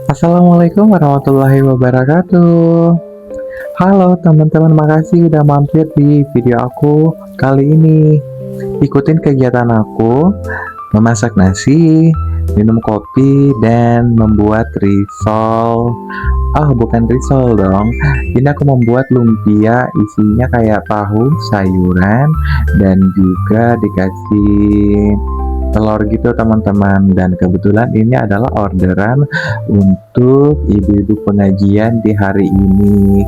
Assalamualaikum warahmatullahi wabarakatuh. Halo teman-teman, makasih udah mampir di video aku kali ini. Ikutin kegiatan aku memasak nasi, minum kopi, dan membuat risol. Oh, bukan risol dong. Ini aku membuat lumpia, isinya kayak tahu, sayuran, dan juga dikasih telur gitu teman-teman. Dan kebetulan ini adalah orderan untuk ibu-ibu pengajian di hari ini.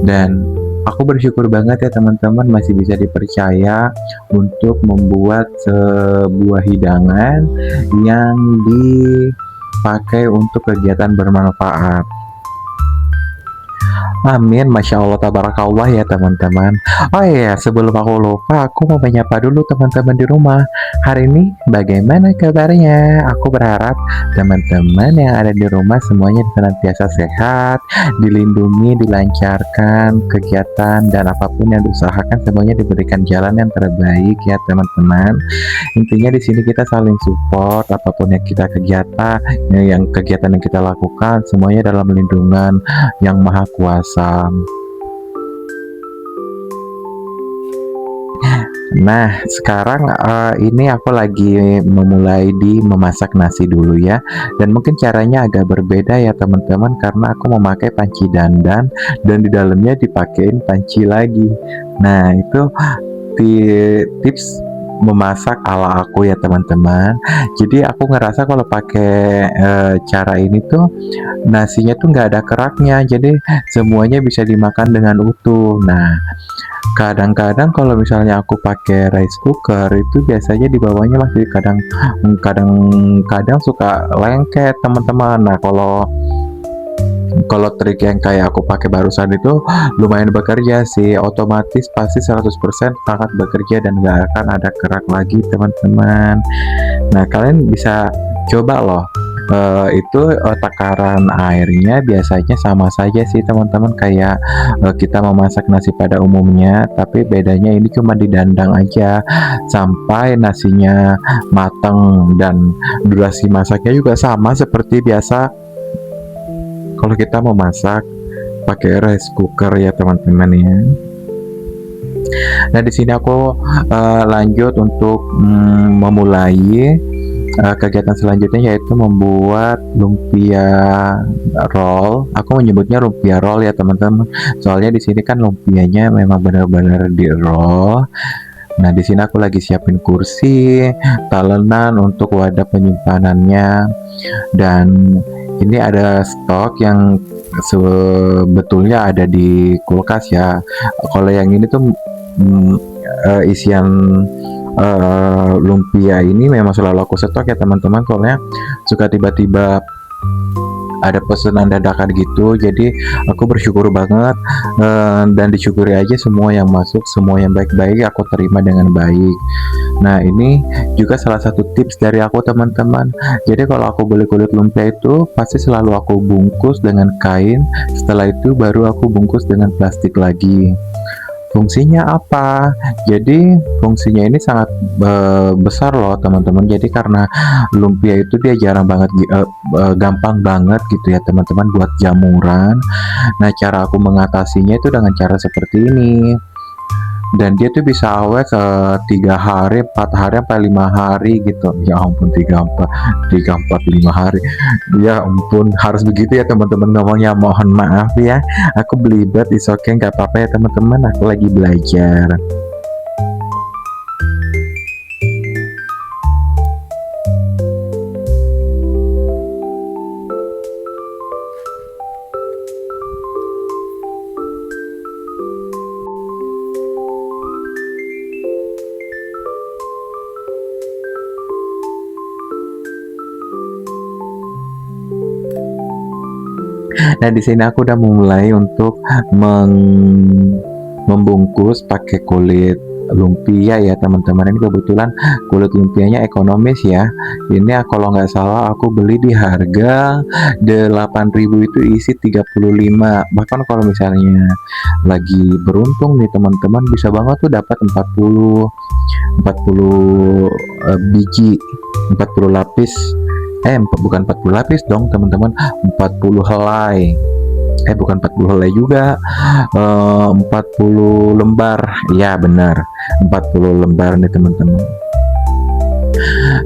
Dan aku bersyukur banget ya teman-teman masih bisa dipercaya untuk membuat sebuah hidangan yang dipakai untuk kegiatan bermanfaat. Amin, Masya Allah, Tabarakallah ya teman-teman. Oh iya, sebelum aku lupa, aku mau menyapa dulu teman-teman di rumah. Hari ini bagaimana kabarnya? Aku berharap teman-teman yang ada di rumah semuanya senantiasa sehat, dilindungi, dilancarkan kegiatan, dan apapun yang diusahakan semuanya diberikan jalan yang terbaik ya teman-teman. Intinya di sini kita saling support, apapun yang kita kegiatan yang kita lakukan semuanya dalam lindungan yang maha kuasa. Nah, sekarang ini aku lagi memulai di memasak nasi dulu ya. Dan mungkin caranya agak berbeda ya teman-teman, karena aku memakai panci dandan dan di dalamnya dipakein panci lagi. Nah, itu tips memasak ala aku ya teman-teman. Jadi aku ngerasa kalau pakai cara ini tuh nasinya tuh nggak ada keraknya, jadi semuanya bisa dimakan dengan utuh. Nah, kadang-kadang kalau misalnya aku pakai rice cooker itu biasanya di bawahnya masih kadang-kadang suka lengket teman-teman. Nah, kalau trik yang kayak aku pakai barusan itu lumayan bekerja sih, otomatis pasti 100% sangat bekerja dan nggak akan ada kerak lagi teman-teman. Nah, kalian bisa coba loh. Takaran airnya biasanya sama saja sih teman-teman, kayak kita memasak nasi pada umumnya, tapi bedanya ini cuma didandang aja sampai nasinya matang, dan durasi masaknya juga sama seperti biasa kalau kita memasak pakai rice cooker ya teman-teman ya. Nah, di sini aku lanjut untuk memulai kegiatan selanjutnya, yaitu membuat lumpia roll. Aku menyebutnya lumpia roll ya teman-teman, soalnya di sini kan lumpianya memang benar-benar di roll. Nah, di sini aku lagi siapin kursi, talenan untuk wadah penyimpanannya, dan ini ada stok yang sebetulnya ada di kulkas ya. Kalau yang ini tuh isian lumpia ini memang selalu aku stok ya teman-teman, soalnya suka tiba-tiba ada pesanan dadakan gitu. Jadi aku bersyukur banget, dan disyukuri aja semua yang masuk, semua yang baik-baik aku terima dengan baik. Nah, ini juga salah satu tips dari aku teman-teman. Jadi kalau aku beli kulit lumpia itu pasti selalu aku bungkus dengan kain, setelah itu baru aku bungkus dengan plastik lagi. Fungsinya apa? Jadi fungsinya ini sangat besar loh teman-teman. Jadi karena lumpia itu dia jarang banget, gampang banget gitu ya teman-teman buat jamuran. Nah, cara aku mengatasinya itu dengan cara seperti ini. Dan dia tuh bisa awet 3 hari, 4 hari, sampai 5 hari gitu. Ya ampun, 3, 4, 5 hari. Ya ampun, harus begitu ya teman-teman ngomongnya. Mohon maaf ya, aku belibet, is okay, nggak apa-apa ya teman-teman, aku lagi belajar. Nah, di sini aku udah mulai untuk membungkus pakai kulit lumpia ya teman-teman. Ini kebetulan kulit lumpianya ekonomis ya. Ini kalau nggak salah aku beli di harga 8.000, itu isi 35. Bahkan kalau misalnya lagi beruntung nih teman-teman, bisa banget tuh dapat 40 biji, 40 lapis. Bukan 40 lapis dong teman-teman, 40 helai. Bukan 40 helai juga, 40 lembar. Ya benar, 40 lembar nih teman-teman.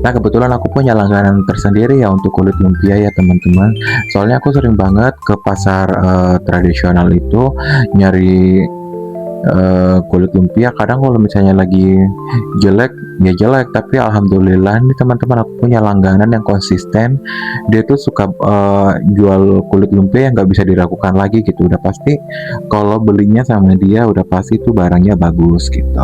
Nah kebetulan aku punya langganan tersendiri ya untuk kulit lumpia ya teman-teman. Soalnya aku sering banget ke pasar tradisional itu nyari kulit lumpia. Kadang kalau misalnya lagi jelek ya jelek, tapi alhamdulillah nih teman-teman, aku punya langganan yang konsisten. Dia tuh suka jual kulit lumpia yang nggak bisa diragukan lagi gitu. Udah pasti kalau belinya sama dia udah pasti tuh barangnya bagus gitu.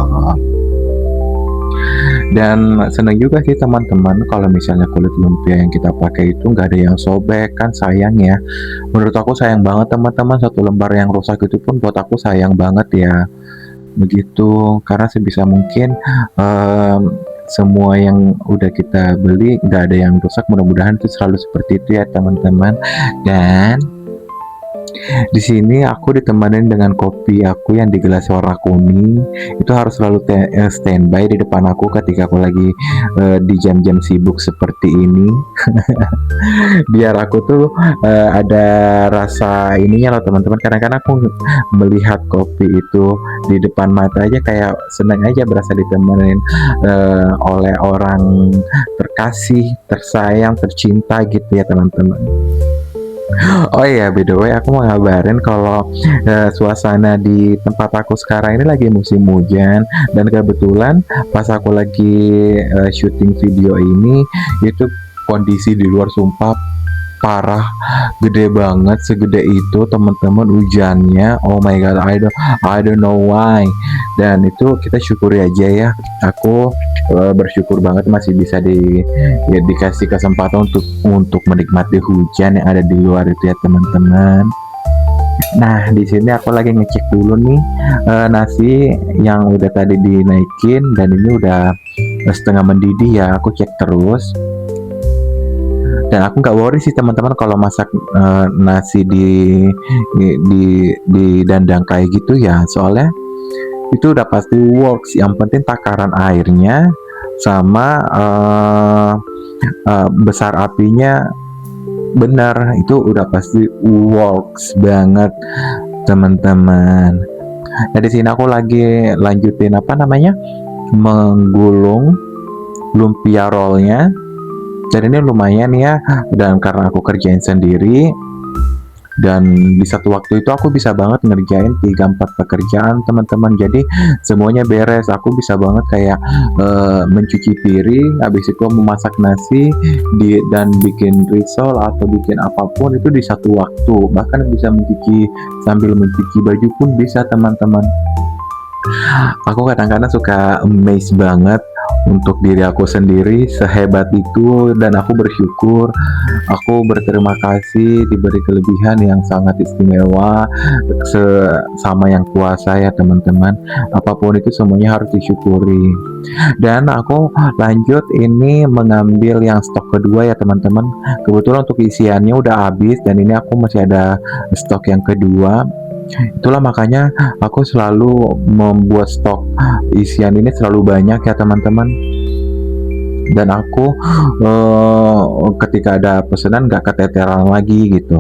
Dan seneng juga sih teman-teman kalau misalnya kulit lumpia yang kita pakai itu nggak ada yang sobek, kan sayang ya. Menurut aku sayang banget teman-teman, satu lembar yang rusak itu pun buat aku sayang banget ya. Begitu, karena sebisa mungkin semua yang udah kita beli nggak ada yang rusak, mudah-mudahan itu selalu seperti itu ya teman-teman. Dan di sini aku ditemenin dengan kopi aku yang di gelas warna kuning. Itu harus selalu standby di depan aku ketika aku lagi di jam-jam sibuk seperti ini. Biar aku tuh ada rasa ininya loh teman-teman. Kadang-kadang aku melihat kopi itu di depan mata aja kayak seneng aja, berasa ditemenin oleh orang terkasih, tersayang, tercinta gitu ya teman-teman. Oh iya, by the way, aku mau ngabarin kalau suasana di tempat aku sekarang ini lagi musim hujan, dan kebetulan pas aku lagi syuting video ini, itu kondisi di luar sumpah parah, gede banget, segede itu teman-teman hujannya. Oh my god, I don't know why. Dan itu kita syukuri aja ya. Aku bersyukur banget masih bisa dikasih kesempatan untuk menikmati hujan yang ada di luar itu ya teman-teman. Nah di sini aku lagi ngecek dulu nih nasi yang udah tadi dinaikin, dan ini udah setengah mendidih ya. Aku cek terus. Dan aku nggak worry sih teman-teman kalau masak nasi di dandang kayak gitu ya, soalnya itu udah pasti works. Yang penting takaran airnya sama besar apinya benar, itu udah pasti works banget teman-teman. Nah di sini aku lagi lanjutin menggulung lumpia rollnya. Dan ini lumayan ya, dan karena aku kerjain sendiri, dan di satu waktu itu aku bisa banget ngerjain 3-4 pekerjaan teman-teman. Jadi semuanya beres, aku bisa banget kayak mencuci piring, habis itu memasak nasi, dan bikin risol atau bikin apapun itu di satu waktu. Bahkan bisa sambil mencuci baju pun bisa teman-teman. Aku kadang-kadang suka amazed banget untuk diri aku sendiri sehebat itu, dan aku bersyukur, aku berterima kasih diberi kelebihan yang sangat istimewa sama yang kuasa ya teman-teman. Apapun itu semuanya harus disyukuri. Dan aku lanjut ini mengambil yang stok kedua ya teman-teman. Kebetulan untuk isiannya udah habis, dan ini aku masih ada stok yang kedua. Itulah makanya aku selalu membuat stok isian ini selalu banyak ya teman-teman. Dan aku ketika ada pesanan nggak keteteran lagi gitu.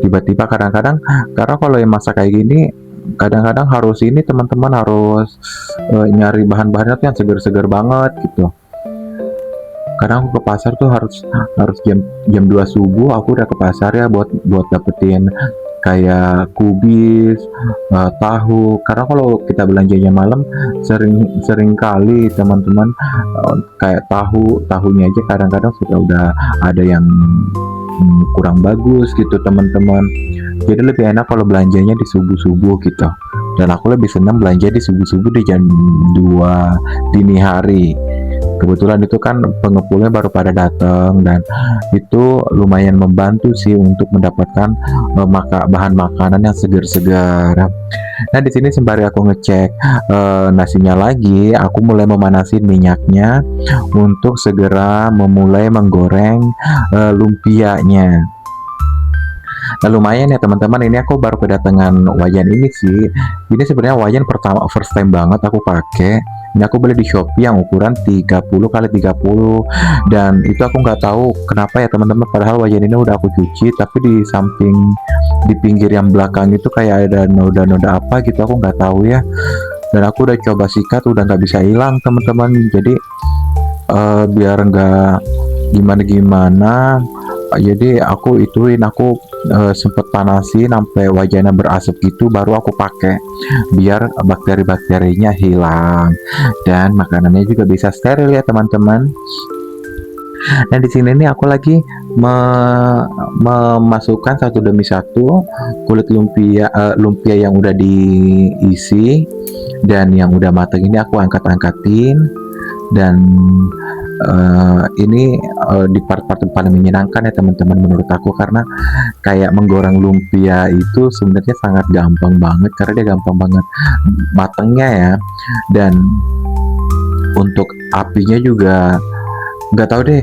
Tiba-tiba kadang-kadang, karena kalau yang masak kayak gini kadang-kadang harus ini teman-teman, harus nyari bahan-bahannya tuh yang segar-segar banget gitu. Kadang aku ke pasar tuh harus jam 2 subuh aku udah ke pasar ya, buat dapetin kayak kubis, tahu. Karena kalau kita belanjanya malam sering kali teman-teman, kayak tahunya aja kadang-kadang sudah udah ada yang kurang bagus gitu teman-teman. Jadi lebih enak kalau belanjanya di subuh-subuh gitu. Dan aku lebih senang belanja di subuh-subuh di jam 2 dini hari. kebetulan itu kan pengepulnya baru pada datang, dan itu lumayan membantu sih untuk mendapatkan bahan makanan yang segar-segar. Nah, di sini sembari aku ngecek nasinya lagi, aku mulai memanasin minyaknya untuk segera memulai menggoreng lumpianya. Nah, lumayan ya teman-teman, ini aku baru kedatangan wajan ini sih. Ini sebenarnya wajan pertama, first time banget aku pakai. Ini aku beli di Shopee yang ukuran 30 kali 30, dan itu aku nggak tahu kenapa ya teman-teman, padahal wajan ini udah aku cuci, tapi di samping, di pinggir yang belakang itu kayak ada noda-noda apa gitu, aku nggak tahu ya. Dan aku udah coba sikat, udah nggak bisa hilang teman-teman. Jadi biar nggak gimana-gimana, jadi aku sempet panasin sampai wajannya berasap gitu, baru aku pakai biar bakteri-bakterinya hilang dan makanannya juga bisa steril ya teman-teman. Nah, di sini nih aku lagi memasukkan satu demi satu kulit lumpia yang udah diisi dan yang udah matang ini aku angkat-angkatin. Dan ini di part-part yang paling menyenangkan ya teman-teman menurut aku, karena kayak menggoreng lumpia itu sebenarnya sangat gampang banget, karena dia gampang banget matangnya ya. Dan untuk apinya juga nggak tahu deh,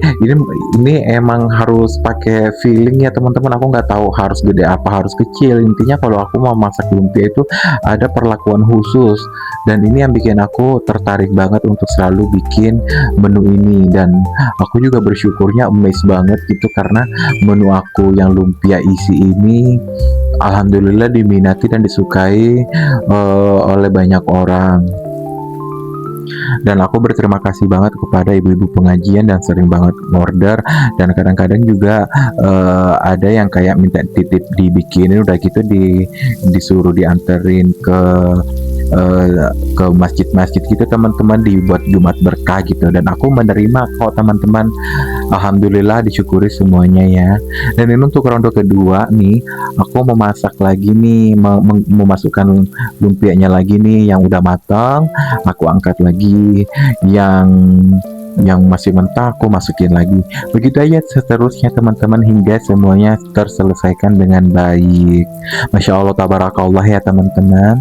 ini emang harus pakai feeling ya teman-teman. Aku nggak tahu harus gede apa harus kecil, intinya kalau aku mau masak lumpia itu ada perlakuan khusus, dan ini yang bikin aku tertarik banget untuk selalu bikin menu ini. Dan aku juga bersyukurnya amazed banget gitu, karena menu aku yang lumpia isi ini alhamdulillah diminati dan disukai oleh banyak orang. Dan aku berterima kasih banget kepada ibu-ibu pengajian dan sering banget order, dan kadang-kadang juga ada yang kayak minta titip dibikinin, udah gitu disuruh dianterin ke masjid-masjid gitu teman-teman, dibuat Jumat berkah gitu. Dan aku menerima kok teman-teman, alhamdulillah, disyukuri semuanya ya. Dan ini untuk ronde kedua nih, aku memasak lagi nih, memasukkan lumpianya lagi nih yang udah matang, aku angkat lagi, yang masih mentah aku masukin lagi, begitu aja seterusnya teman-teman hingga semuanya terselesaikan dengan baik. Masya Allah tabarakallah ya teman-teman.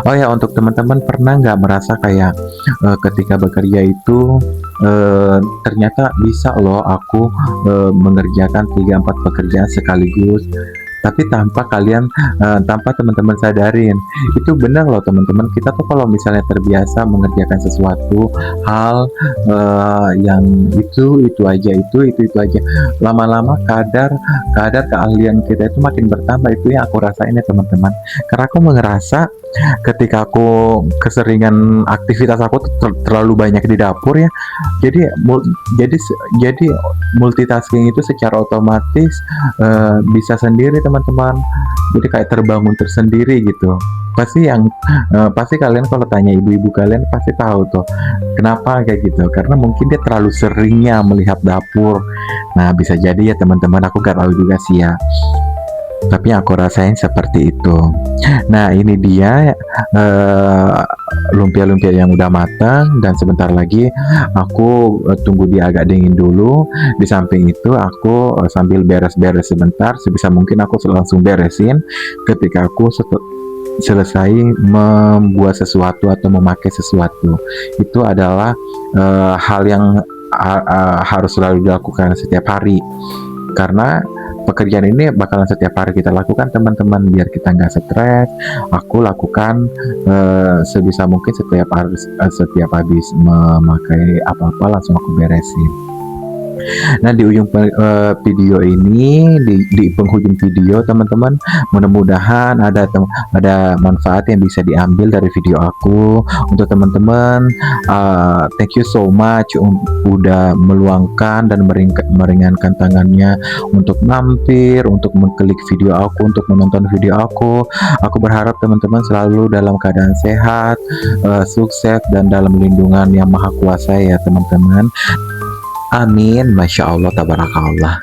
Oh ya, untuk teman-teman pernah nggak merasa kayak ketika bekerja itu ternyata bisa loh aku mengerjakan 3-4 pekerjaan sekaligus, tapi tanpa teman-teman sadarin. Itu benar loh teman-teman, kita tuh kalau misalnya terbiasa mengerjakan sesuatu hal yang itu aja, lama-lama kadar keahlian kita itu makin bertambah. Itu yang aku rasain ya teman-teman, karena aku ngerasa ketika aku keseringan aktivitas aku terlalu banyak di dapur ya, jadi multitasking itu secara otomatis bisa sendiri teman-teman, jadi kayak terbangun tersendiri gitu. Pasti kalian kalau tanya ibu-ibu kalian pasti tahu tuh kenapa kayak gitu, karena mungkin dia terlalu seringnya melihat dapur. Nah, bisa jadi ya teman-teman, aku gak tahu juga sih ya, tapi aku rasain seperti itu. Nah, ini dia lumpia-lumpia yang udah matang, dan sebentar lagi aku tunggu dia agak dingin dulu. Di samping itu aku sambil beres-beres sebentar, sebisa mungkin aku langsung beresin ketika aku selesai membuat sesuatu atau memakai sesuatu. Itu adalah hal yang harus selalu dilakukan setiap hari, karena pekerjaan ini bakalan setiap hari kita lakukan teman-teman, biar kita nggak stres. Aku lakukan sebisa mungkin setiap habis memakai apa-apa langsung aku beresin. Nah, di ujung video ini, di penghujung video teman-teman, mudah-mudahan ada manfaat yang bisa diambil dari video aku. Untuk teman-teman, thank you so much udah meluangkan dan meringankan tangannya untuk mampir, untuk mengklik video aku, untuk menonton video aku. Aku berharap teman-teman selalu dalam keadaan sehat, sukses, dan dalam lindungan yang maha kuasa ya teman-teman. Amin, Masya Allah, tabarakallah.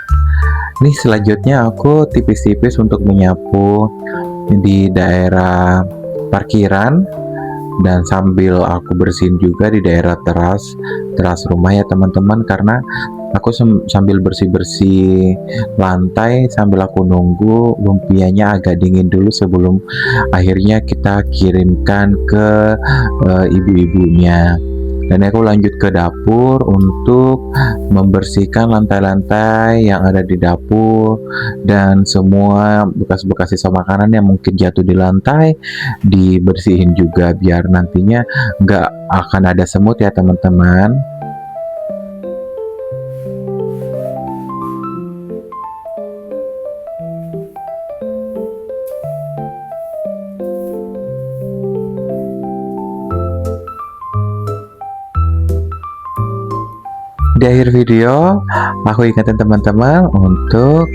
Nih, selanjutnya aku tipis-tipis untuk menyapu di daerah parkiran dan sambil aku bersihin juga di daerah teras rumah ya teman-teman, karena aku sambil bersih-bersih lantai sambil aku nunggu lumpianya agak dingin dulu sebelum akhirnya kita kirimkan ke ibu-ibunya. Dan aku lanjut ke dapur untuk membersihkan lantai-lantai yang ada di dapur dan semua bekas-bekas sisa makanan yang mungkin jatuh di lantai dibersihin juga biar nantinya nggak akan ada semut ya teman-teman. Di akhir video, aku ingetin teman-teman untuk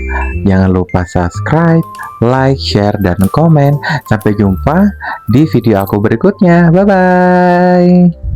jangan lupa subscribe, like, share, dan komen. Sampai jumpa di video aku berikutnya. Bye-bye.